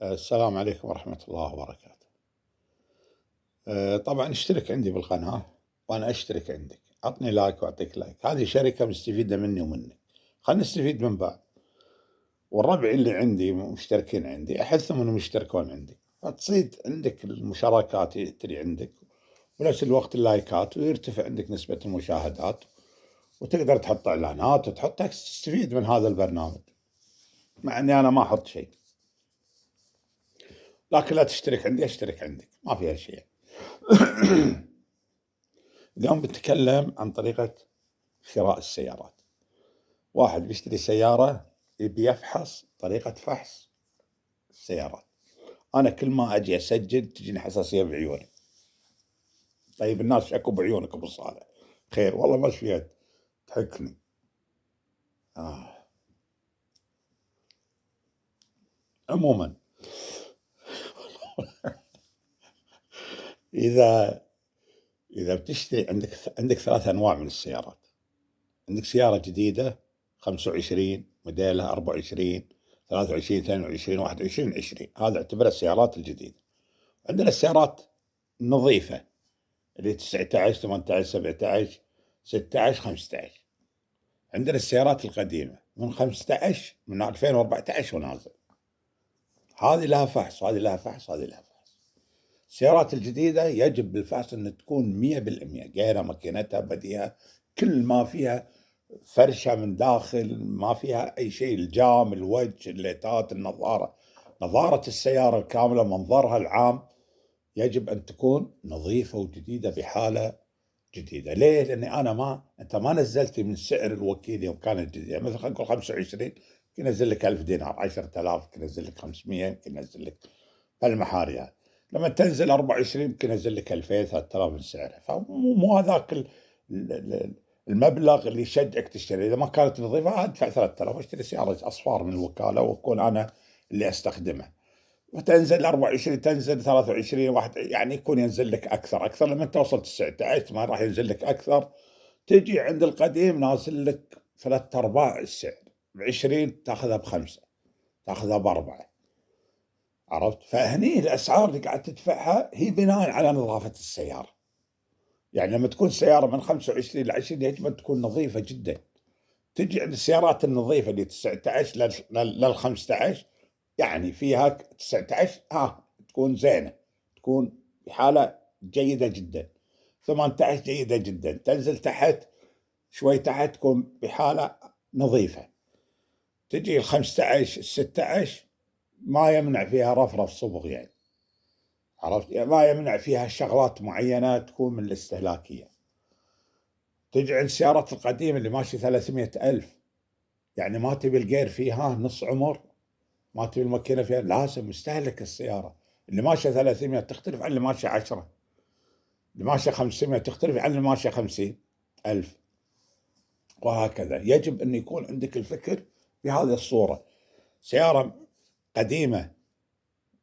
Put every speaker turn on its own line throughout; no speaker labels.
السلام عليكم ورحمة الله وبركاته. طبعًا اشترك عندي بالقناة وأنا أشترك عندك، عطني لايك وأعطيك لايك، هذه شركة مستفيدة مني ومنك، خلنا نستفيد من بعض، والربع اللي عندي مشتركين عندي أحثهم إنهم يشتركون عندي، فتصيد عندك المشاركات تجي عندك، ونفس الوقت اللايكات ويرتفع عندك نسبة المشاهدات، وتقدر تحط إعلانات وتحط تستفيد من هذا البرنامج، مع إني أنا ما أحط شيء. لكن لا تشترك عندي أشترك عندك، ما فيها شيء. اليوم بنتكلم عن طريقة شراء السيارات. واحد بيشتري سيارة يبي يفحص طريقة فحص السيارات. أنا كل ما أجي أسجل تجيني حساسية بعيوني. طيب الناس شكوا بعيونك أبو صالح، خير والله ما شفيت تحكني. عموما إذا بتشتري عندك ثلاث أنواع من السيارات. عندك سيارة جديدة 25 موديلها 24 23 22 21 20، هذا اعتبرها السيارات الجديدة. عندنا السيارات نظيفة اللي 19 18 17 16 15. عندنا السيارات القديمة من 15 من 2014 ونازل، هذه لها فحص هذه لها فحص هذه لها فحص. السيارات الجديدة يجب بالفحص أن تكون 100%، غير ماكينتها بديها كل ما فيها فرشة من داخل، ما فيها أي شيء، الجام الوجه الليتات نظارة السيارة الكاملة منظرها العام يجب أن تكون نظيفة وجديدة بحالة جديدة. ليه؟ لأني أنت ما نزلت من سعر الوكيل يوم كانت جديدة، مثلا خلينا نقول 25 يمكن ينزل لك 1000 دينار، 10000 يمكن ينزل لك 500، يمكن ينزل لك المحاري هذه. لما تنزل 24 يمكن ينزل لك 2000 3000 من سعرها، فمو هذاك المبلغ اللي يشجعك تشتري. إذا ما كانت نظيفة أدفع 3000 واشتري سيارة أصفار من الوكالة وأكون أنا اللي أستخدمها. وتنزل 24 تنزل 23 واحد، يعني يكون ينزل لك أكثر لما توصل 19 ما راح ينزل لك أكثر. تجي عند القديم نازل لك 3/4 السعر، ب20 تاخذها ب5 تاخذها ب4. عرفت؟ فهني الأسعار اللي قاعد تدفعها هي بناء على نظافة السيارة. يعني لما تكون سيارة من 25 ل 20 يجب أن تكون نظيفة جدا. تجي عند السيارات النظيفة اللي 19 لل 15، يعني فيها 19 تكون زينة، تكون بحالة جيدة جدا. 18 جيدة جدا، تنزل تحت شوي تحت تكون بحالة نظيفة. تجي ال 15 16 ما يمنع فيها رفرف صبغ، يعني عرفت، يعني ما يمنع فيها شغلات معينة تكون من الاستهلاكية. تجي عند السيارات القديمة اللي ماشي 300,000، يعني ما تبي الجير فيها نص عمر، ما تبي الماكينة فيها، لازم مستهلك السيارة. اللي ماشية 300 تختلف عن اللي ماشية 10، اللي ماشية 500 تختلف عن اللي ماشية 50,000، وهكذا. يجب أن يكون عندك الفكر بهذه الصورة. سيارة قديمة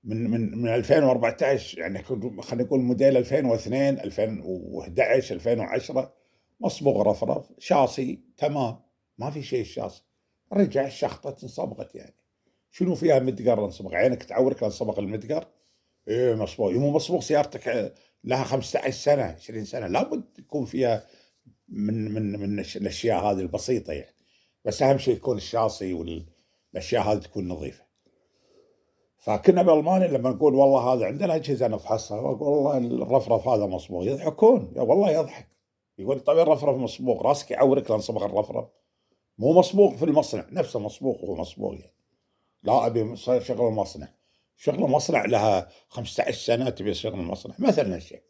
من 2014، يعني خلينا نقول موديل 2002 2011 2010، مصبوغ رفرف، شاصي تمام، ما في شيء. الشاصي رجع شخطت انصبغت، يعني شنو فيها مدقر انصبغ؟ عينك تعورك انصبغ المدقر؟ ايه مصبوغ، مو مصبوغ سيارتك لها 15 سنة 20 سنة، لابد يكون فيها من الاشياء هذه البسيطة يعني. بس اهم شيء يكون الشاصي والاشياء هذه تكون نظيفة. فكنا بالمانيا لما نقول والله هذا عندنا اجهزه نفحصها، واقول والله الرفرف هذا مصبوغ، يضحكون، يا والله يضحك. يقول طيب الرفرف مصبوغ، راسك يعورك لان صبغ الرفرف، مو مصبوغ في المصنع نفسه، مصبوغ هو مصبوغ يعني. لا ابي شغل المصنع، شغل المصنع لها 15 سنه تبي شغل المصنع مثلا الشيء.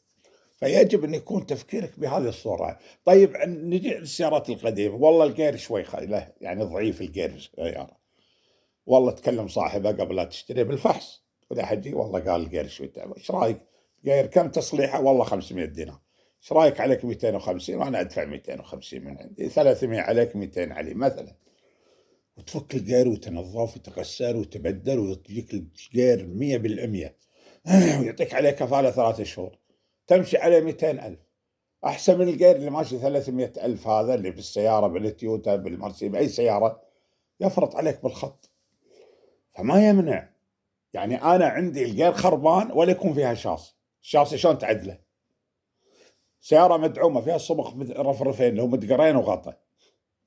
فيجب ان يكون تفكيرك بهذه الصوره. طيب نجي للسيارات القديمه، والله الجير شوي له يعني ضعيف الجير السياره، والله تكلم صاحبه قبل لا تشتري بالفحص، ولا حجي والله قال الجير شوي تعب، ايش رايك؟ جير كم تصليحه؟ والله 500 دينار. ايش رايك عليك 250 وانا ادفع 250 من عندي، 300 عليك 200 علي مثلا. وتفك الجير وتنظف وتغسل وتبدل ويجيك الجير 100%، ويعطيك عليه كفاله 3 شهور، تمشي عليه 200,000. احسن من الجير اللي ماشي 300,000 هذا اللي بالسياره بالتويوتا بالمرسي باي سياره يفرط عليك بالخط. فما يمنع يعني أنا عندي الجير خربان ولا يكون فيها شاصي. الشاصي شلون تعدله؟ سيارة مدعومة فيها صبغ رفرفين اللي هو مدقرين وغطا،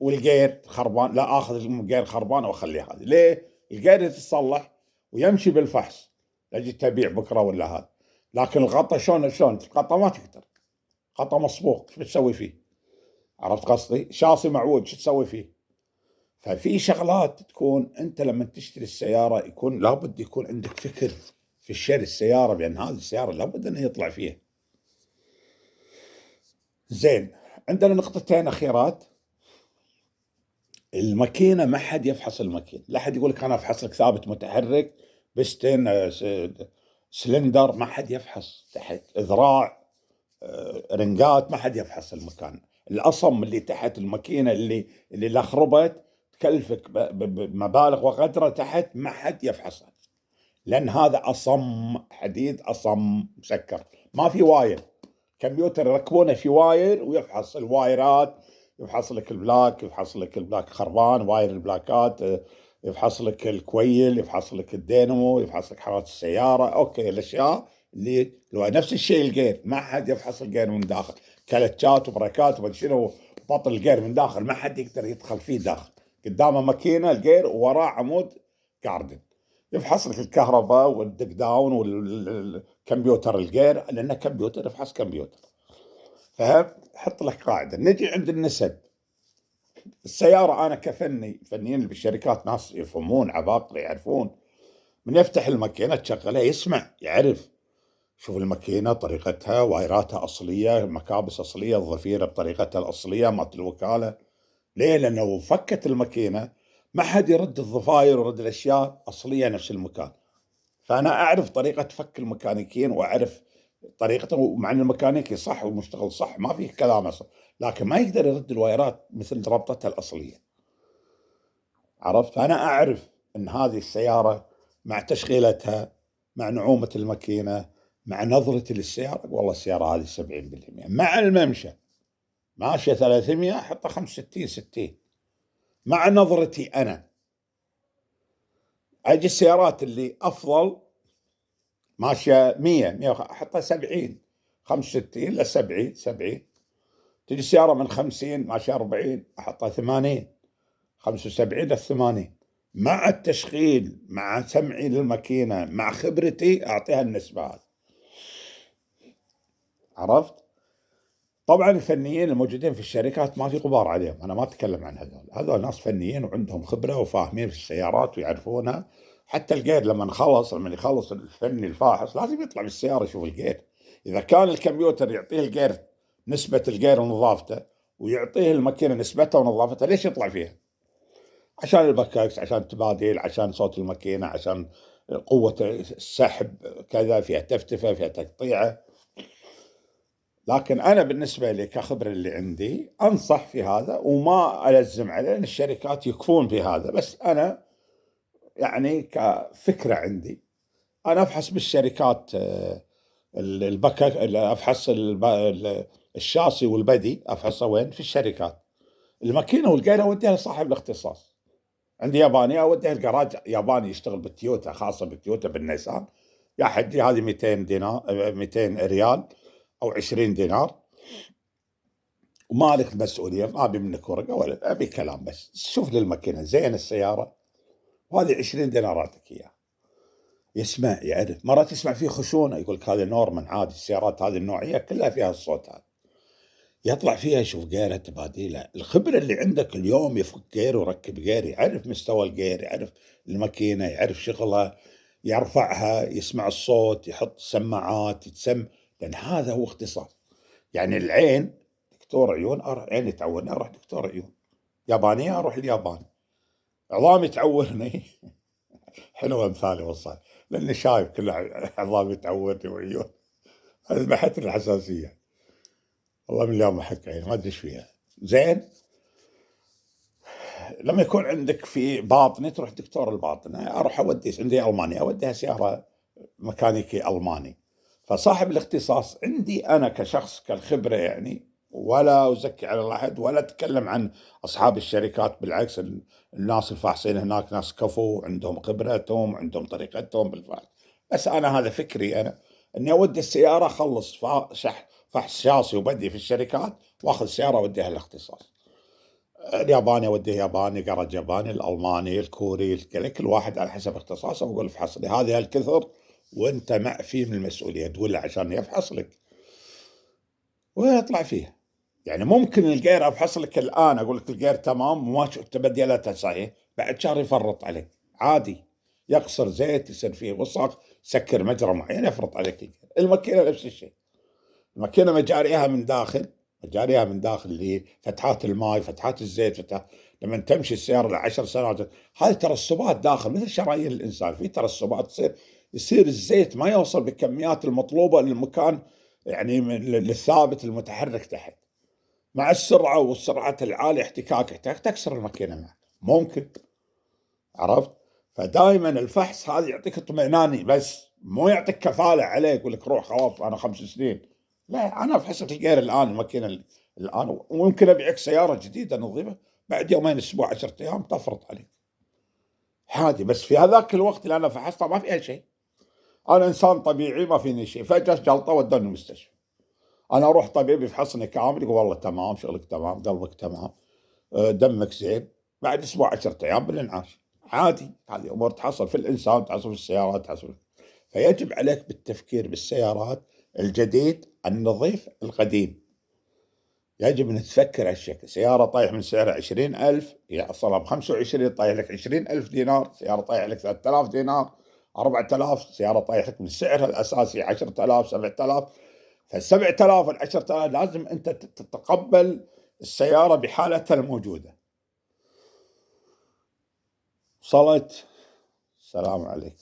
والجير خربان، لا اخذ الجير خربان واخليه هذا. ليه؟ الجير يتصلح ويمشي بالفحص، اجي تبيع بكره ولا هذا. لكن الغطا شلون الغطا ما تقدر، غطا مصبوغ ايش بتسوي فيه؟ عرفت قصدي؟ شاصي معوج شو تسوي فيه؟ ففي شغلات تكون انت لما تشتري السياره يكون لابد يكون عندك فكر في شراء السياره، بان هذه السياره لابد انه يطلع فيها. زين، عندنا نقطتين اخيرات. الماكينه ما حد يفحص الماكينه، لا حد يقول لك انا افحص لك ثابت متحرك بستن سلندر، ما حد يفحص تحت ذراع رنجات، ما حد يفحص المكان. الأصم اللي تحت الماكينة اللي لخربت تكلفك بمبالغ وقدره تحت، ما حد يفحصها، لأن هذا أصم حديد، أصم مسكر، ما في واير. كمبيوتر يركبونه في واير ويفحص الوايرات، يفحص لك البلاك، يفحص لك البلاك خربان، واير البلاكات، يفحص لك الكويل، يفحص لك الدينمو، يفحص لك حرارة السيارة. أوكي، الأشياء اللي نفس الشيء الجير، ما حد يفحص الجير من داخل، كلتشات وبركات وما شنو، بطل الجير من داخل ما حد يقدر يدخل فيه داخل. قدامه ماكينة الجير ووراه عمود جاردن يفحص لك الكهرباء والدك داون والكمبيوتر الجير، لأنه كمبيوتر يفحص كمبيوتر. فهم؟ حط لك قاعدة. نجي عند النسب. السيارة أنا فنيين اللي بالشركات ناس يفهمون، عباقرة يعرفون، من يفتح الماكينة تشغلها يسمع يعرف، شوف الماكينة طريقتها، وايراتها أصلية، مكابس أصلية، الضفيرة بطريقتها الأصلية مالت الوكالة. ليه؟ لأنه فكت الماكينة ما حد يرد الضفاير ويرد الأشياء أصلية نفس المكان. فأنا أعرف طريقة فك الميكانيكيين وأعرف طريقته، مع أن الميكانيكي صح ومشتغل صح ما فيه كلام أصلا، لكن ما يقدر يرد الوايرات مثل ربطتها الأصلية. عرفت؟ فأنا أعرف أن هذه السيارة مع تشغيلتها، مع نعومة الماكينة، مع نظرتي للسيارة، والله السيارة هذه 70%. مع الممشى ماشية 300 أحطها 65 60. مع نظرتي أنا أجي السيارات اللي أفضل ماشية 100 أحطها 70 65 ل 70. تجي السيارة من 50 ماشية 40 أحطها 80 75 ل 80. مع التشغيل، مع سمعي للماكينة، مع خبرتي أعطيها النسبة هذه. عرفت؟ طبعا الفنيين الموجودين في الشركات ما في غبار عليهم، أنا ما أتكلم عن هذول ناس فنيين وعندهم خبرة وفاهمين في السيارات ويعرفونها. حتى الجير لما يخلص الفني الفاحص لازم يطلع بالسيارة يشوف الجير. إذا كان الكمبيوتر يعطيه الجير نسبة الجير ونظافته، ويعطيه الماكينة نسبتها ونظافتها، ليش يطلع فيها؟ عشان البكاكس، عشان التبادل، عشان صوت الماكينة، عشان قوة السحب كذا، فيها تفتفة، فيها تقطيعة. لكن أنا بالنسبة لي كخبرة اللي عندي أنصح في هذا وما ألزم عليه، لأن الشركات يكفون في هذا. بس أنا يعني كفكرة عندي أنا أفحص بالشركات البكاك، أفحص الشاصي والبدي أفحصه وين؟ في الشركات. الماكينة والجير أوديها لصاحب الاختصاص. عندي ياباني أوديها الجراج ياباني يشتغل بالتويوتا، خاصة بالتويوتا بالنيسان. يا حجي هذه 200 دينار، 200 ريال أو 20 دينار، وما لك مسؤولية، ما أبي منك ورقة ولا أبي كلام، بس شوف لي الماكينة زين السيارة، وهذه 20 دينار أعطيك إياها. يسمع يعرف. مرات تسمع فيه خشونة، يقول لك هذا نورمان عادي، السيارات هذه النوعية كلها فيها الصوت هذا. يطلع فيها يشوف جيرها تباديله. الخبرة اللي عندك اليوم يفك جير ويركب جير، يعرف مستوى الجير، يعرف الماكينة، يعرف شغلها، يرفعها، يسمع الصوت، يحط سماعات يتسمع، لأن هذا هو اختصاص. يعني العين دكتور عيون، أروح عيني تعورني أروح دكتور عيون. يابانية أروح الياباني. عظامي تعورني حلوة مثالي وصل، لأني شايف كل عظامي تعورني وعيون، هذا بحث الحساسية. والله من اليوم أحك عيني ما أدري إيش فيها. زين، لما يكون عندك في باطني تروح دكتور الباطن. أروح عندي ألمانيا أوديها سيارة ميكانيكي ألماني. فصاحب الاختصاص عندي أنا كشخص كالخبرة يعني، ولا أزكي على أحد ولا أتكلم عن أصحاب الشركات، بالعكس الناس الفاحصين هناك ناس كفو، عندهم خبرتهم، عندهم طريقتهم بالفحص. بس أنا هذا فكري أنا، إني أودي السيارة أخلص فحص شاصي وبدي في الشركات، وآخذ السيارة أوديها الاختصاص. الياباني أوديه ياباني، جراج ياباني، الألماني، الكوري، كل واحد على حسب اختصاصه، وأقول افحص لي هذه هالكثر وأنت معفي من المسؤولية، تقول له عشان يفحص لك ويطلع فيها. يعني ممكن الجير افحص لك الان، اقول لك الجير تمام وما شفت تبديلاته صحيح، بعد شهر يفرط عليك عادي، يقصر زيت، يصير فيه وسخ، سكر مجرى معين، يفرط عليك الجير. الماكينه نفس الشيء، الماكينه مجاريها من داخل، مجاريها من داخل اللي فتحات الماء، فتحات الزيت، لما تمشي السياره ل10 سنوات، هذه ترسبات داخل مثل شرايين الانسان، في ترسبات تصير، يصير الزيت ما يوصل بالكميات المطلوبه للمكان، يعني للثابت المتحرك تحت. مع السرعه والسرعات العاليه احتكاك تكسر الماكينه معك ممكن، عرفت؟ فدائما الفحص هذا يعطيك اطمئناني، بس مو يعطيك كفاله عليه يقول لك روح خلاص انا 5 سنين. لا، انا افحصك الغير الان، الماكينه الان، وممكن ابيعك سياره جديده نظيفه بعد يومين، اسبوع، 10 ايام تفرط عليك عادي. بس في هذاك الوقت اللي انا فحصته ما فيها شيء، انا انسان طبيعي ما فيني شيء، فجاه جلطه ودوني المستشفى، انا اروح طبيب يفحصني كامل يقول والله تمام، شغلك تمام، قلبك تمام، دمك زين، بعد اسبوع 10 ايام بالانعاش عادي. هذه امور تحصل في الانسان، تحصل في السيارات، تحصل. فيجب عليك بالتفكير بالسيارات الجديد النظيف القديم، يجب ان تفكر هالشكل. سياره طايح من سعرها 20,000 هي اصلها ب25، طايح لك 20,000 دينار، سياره طايح لك 3,000 دينار، 4,000، سياره طايح لك من سعرها الاساسي 10,000، 7,000. فال7,000 وال10,000 لازم انت تتقبل السياره بحالتها الموجوده. وصلت؟ السلام عليكم.